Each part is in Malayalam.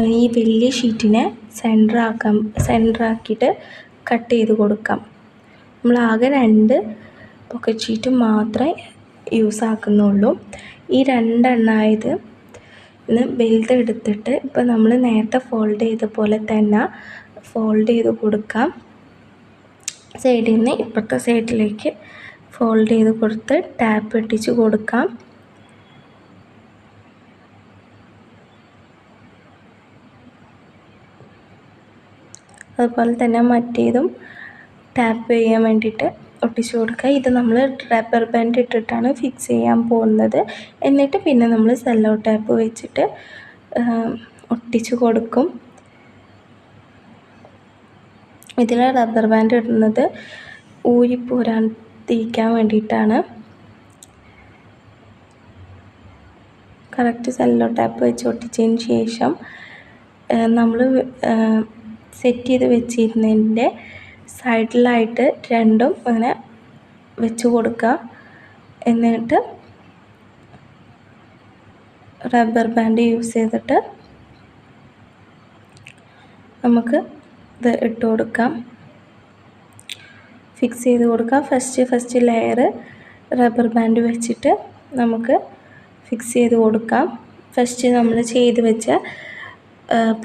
ഈ വലിയ ഷീറ്റിനെ സെൻറ്ററാക്കിയിട്ട് കട്ട് ചെയ്ത് കൊടുക്കാം. നമ്മളാകെ 2 പോക്കറ്റ് ഷീറ്റ് മാത്രമേ യൂസ് ആക്കുന്നുള്ളൂ. ഈ 2 എണ്ണമായത് വലുതെടുത്തിട്ട് ഇപ്പോൾ നമ്മൾ നേരത്തെ ഫോൾഡ് ചെയ്ത പോലെ തന്നെ ഫോൾഡ് ചെയ്ത് കൊടുക്കാം. സൈഡിൽ നിന്ന് ഇപ്പുറത്തെ സൈഡിലേക്ക് ഫോൾഡ് ചെയ്ത് കൊടുത്ത് ടാപ്പ് ഇട്ടിച്ച് കൊടുക്കാം. അതുപോലെ തന്നെ മറ്റേതും ടാപ്പ് ചെയ്യാൻ വേണ്ടിയിട്ട് ഒട്ടിച്ച് കൊടുക്കുക. ഇത് നമ്മൾ റബ്ബർ ബാൻഡ് ഇട്ടിട്ടാണ് ഫിക്സ് ചെയ്യാൻ പോകുന്നത്. എന്നിട്ട് പിന്നെ നമ്മൾ സെല്ലോ ടാപ്പ് വെച്ചിട്ട് ഒട്ടിച്ച് കൊടുക്കും. ഇതിൽ റബ്ബർ ബാൻഡ് ഇടുന്നത് ഊരിപ്പോരാതിരിക്കാൻ വേണ്ടിയിട്ടാണ്. കറക്റ്റ് സെല്ലോ ടാപ്പ് വെച്ച് ഒട്ടിച്ചതിന് ശേഷം നമ്മൾ സെറ്റ് ചെയ്ത് വെച്ചിരുന്നതിൻ്റെ സൈഡിലായിട്ട് രണ്ടും അങ്ങനെ വെച്ച് കൊടുക്കുക. എന്നിട്ട് റബ്ബർ ബാൻഡ് യൂസ് ചെയ്തിട്ട് നമുക്ക് ഇത് ഇട്ട് കൊടുക്കാം, ഫിക്സ് ചെയ്ത് കൊടുക്കാം. ഫസ്റ്റ് ലെയർ റബ്ബർ ബാൻഡ് വെച്ചിട്ട് നമുക്ക് ഫിക്സ് ചെയ്ത് കൊടുക്കാം. ഫസ്റ്റ് നമ്മൾ ചെയ്ത് വെച്ച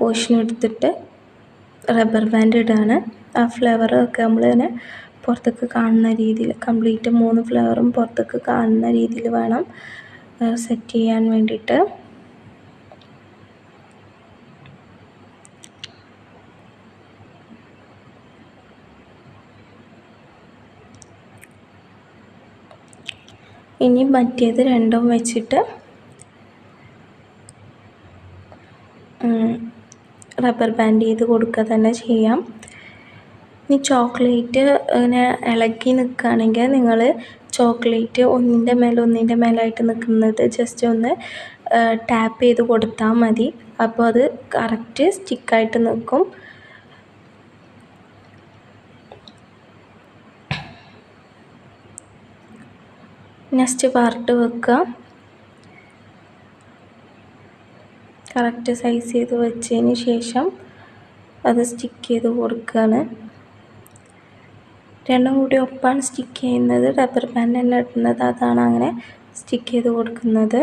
പോർഷൻ എടുത്തിട്ട് റബ്ബർ ബാൻഡ് ഇടാണ്. ആ ഫ്ലവറൊക്കെ നമ്മളിങ്ങനെ പുറത്തേക്ക് കാണുന്ന രീതിയിൽ കംപ്ലീറ്റ് 3 ഫ്ലവറും പുറത്തേക്ക് കാണുന്ന രീതിയിൽ വേണം സെറ്റ് ചെയ്യാൻ വേണ്ടിയിട്ട്. ഇനി മറ്റേത് രണ്ടും വെച്ചിട്ട് റബ്ബർ ബാൻഡ് ചെയ്ത് കൊടുക്കുക തന്നെ ചെയ്യാം. ഇനി ചോക്ലേറ്റ് ഇങ്ങനെ ഇളക്കി നിൽക്കുകയാണെങ്കിൽ നിങ്ങൾ ചോക്ലേറ്റ് ഒന്നിൻ്റെ മേലായിട്ട് നിൽക്കുന്നത് ജസ്റ്റ് ഒന്ന് ടാപ്പ് ചെയ്ത് കൊടുത്താൽ മതി. അപ്പോൾ അത് കറക്റ്റ് സ്റ്റിക്കായിട്ട് നിൽക്കും. നെക്സ്റ്റ് പാർട്ട് വെക്കുക. കറക്റ്റ് സൈസ് ചെയ്ത് വെച്ചതിന് ശേഷം അത് സ്റ്റിക്ക് ചെയ്ത് കൊടുക്കുകയാണ്. രണ്ടും കൂടി ഒപ്പാണ് സ്റ്റിക്ക് ചെയ്യുന്നത്. റബ്ബർ ബാൻഡ് തന്നെ ഇടുന്നത്, അതാണ് അങ്ങനെ സ്റ്റിക്ക് ചെയ്ത് കൊടുക്കുന്നത്.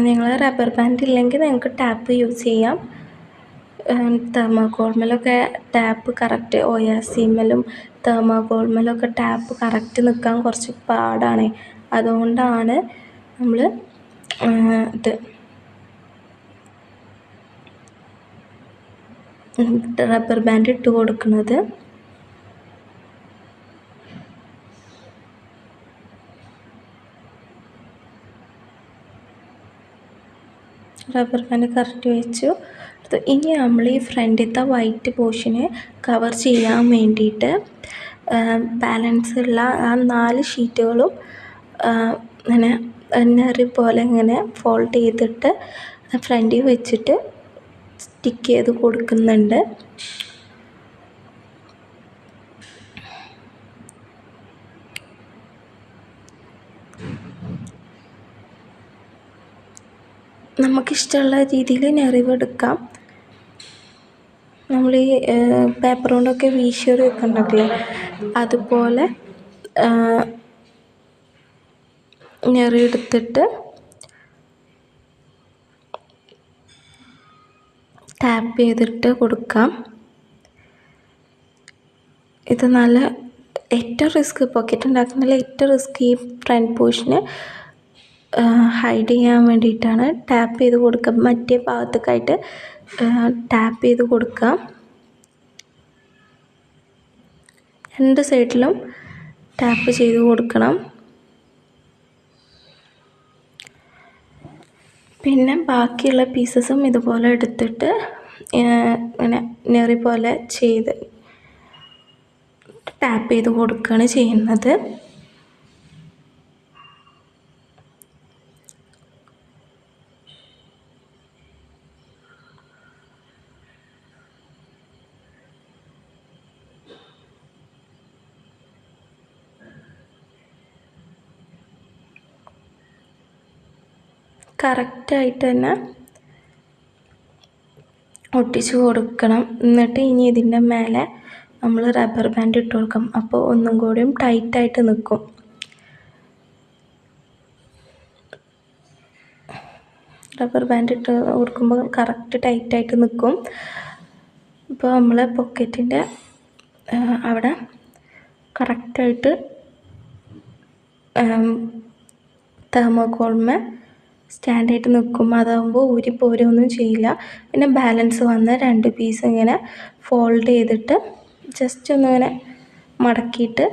നിങ്ങൾ റബ്ബർ ബാൻഡ് ഇല്ലെങ്കിൽ നിങ്ങൾക്ക് ടാപ്പ് യൂസ് ചെയ്യാം. തെർമോക്കോളിലൊക്കെ ടാപ്പ് കറക്റ്റ് ORCയിലും തെർമോക്കോളിലൊക്കെ ടാപ്പ് കറക്റ്റ് നിൽക്കാൻ കുറച്ച് പാടാണ്. അതുകൊണ്ടാണ് നമ്മൾ ഇത് റബ്ബർ ബാൻഡ് ഇട്ട് കൊടുക്കുന്നത്. റബ്ബർ ബാൻഡ് കറക്റ്റ് വെച്ചു. ഇനി നമ്മൾ ഈ ഫ്രണ്ടിലത്തെ വൈറ്റ് പോർഷന് കവർ ചെയ്യാൻ വേണ്ടിയിട്ട് ബാലൻസ് ഉള്ള ആ 4 ഷീറ്റുകളും ഇങ്ങനെ നെറി പോലെ ഇങ്ങനെ ഫോൾഡ് ചെയ്തിട്ട് ഫ്രണ്ടിൽ വെച്ചിട്ട് സ്റ്റിക്ക് ചെയ്ത് കൊടുക്കുന്നുണ്ട്. നമുക്കിഷ്ടമുള്ള രീതിയിൽ നെറിവെടുക്കാം. നമ്മൾ ഈ പേപ്പർ കൊണ്ടൊക്കെ വീശിയൊക്കെ ഉണ്ടാക്കില്ലേ, അതുപോലെ നെറിയെടുത്തിട്ട് ടാപ്പ് ചെയ്തിട്ട് കൊടുക്കാം. ഇത് നല്ല ഏറ്റവും റിസ്ക് പോക്കറ്റ് ഉണ്ടാക്കുന്നതിൽ ഏറ്റവും റിസ്ക് ഈ ഫ്രണ്ട് പോർഷന് ഹൈഡ് ചെയ്യാൻ വേണ്ടിയിട്ടാണ്. ടാപ്പ് ചെയ്ത് കൊടുക്കുക, മറ്റേ ഭാഗത്തേക്കായിട്ട് ടാപ്പ് ചെയ്ത് കൊടുക്കുക. 2 സൈഡിലും ടാപ്പ് ചെയ്ത് കൊടുക്കണം. പിന്നെ ബാക്കിയുള്ള പീസസും ഇതുപോലെ എടുത്തിട്ട് ഇങ്ങനെ നെറി പോലെ ചെയ്ത് ടാപ്പ് ചെയ്ത് കൊടുക്കുകയാണ് ചെയ്യുന്നത്. കറക്റ്റായിട്ട് തന്നെ ഒട്ടിച്ച് കൊടുക്കണം. എന്നിട്ട് ഇനി ഇതിൻ്റെ മേലെ നമ്മൾ റബ്ബർ ബാൻഡ് ഇട്ട് കൊടുക്കാം. അപ്പോൾ ഒന്നും കൂടിയും ടൈറ്റായിട്ട് നിൽക്കും. റബ്ബർ ബാൻഡ് ഇട്ട് കൊടുക്കുമ്പോൾ കറക്റ്റ് ടൈറ്റായിട്ട് നിൽക്കും. ഇപ്പോൾ നമ്മൾ പോക്കറ്റിൻ്റെ അവിടെ കറക്റ്റായിട്ട് തെർമോക്കോളിന്മേൽ സ്റ്റാൻഡായിട്ട് നിൽക്കും. അതാകുമ്പോൾ ഊരിപ്പോരൊന്നും ചെയ്യില്ല. പിന്നെ ബാലൻസ് വന്ന 2 പീസ് ഇങ്ങനെ ഫോൾഡ് ചെയ്തിട്ട് ജസ്റ്റ് ഒന്നിങ്ങനെ മടക്കിയിട്ട്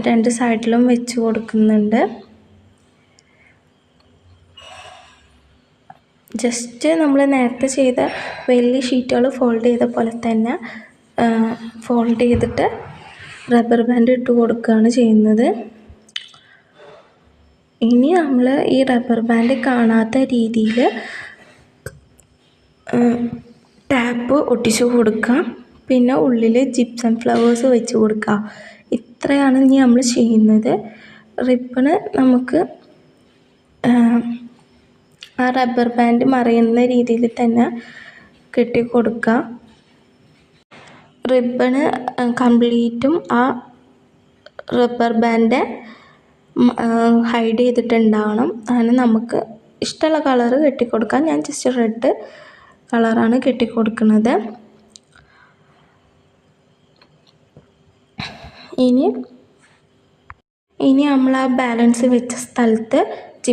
2 സൈഡിലും വെച്ച് കൊടുക്കുന്നുണ്ട്. ജസ്റ്റ് നമ്മൾ നേരത്തെ ചെയ്ത വലിയ ഷീറ്റുകൾ ഫോൾഡ് ചെയ്ത പോലെ തന്നെ ഫോൾഡ് ചെയ്തിട്ട് റബ്ബർ ബാൻഡ് ഇട്ട് കൊടുക്കുകയാണ് ചെയ്യുന്നത്. ഇനി നമ്മൾ ഈ റബ്ബർ ബാൻഡ് കാണാത്ത രീതിയിൽ ടാപ്പ് ഒട്ടിച്ച് കൊടുക്കാം. പിന്നെ ഉള്ളിൽ ജിപ്സം ഫ്ലവേഴ്സ് വെച്ച് കൊടുക്കുക. ഇത്രയാണ് ഇനി നമ്മൾ ചെയ്യുന്നത്. റിബണ് നമുക്ക് ആ റബ്ബർ ബാൻഡ് മറയുന്ന രീതിയിൽ തന്നെ കെട്ടി കൊടുക്കുക. റിബണ് കംപ്ലീറ്റും ആ റബ്ബർ ബാൻഡ് ഹൈഡ് ചെയ്തിട്ടുണ്ടാവണം. അങ്ങനെ നമുക്ക് ഇഷ്ടമുള്ള കളറ് കെട്ടിക്കൊടുക്കാം. ഞാൻ ജസ്റ്റ് റെഡ് കളറാണ് കെട്ടിക്കൊടുക്കുന്നത്. ഇനി നമ്മൾ ആ ബാലൻസ് വെച്ച സ്ഥലത്ത്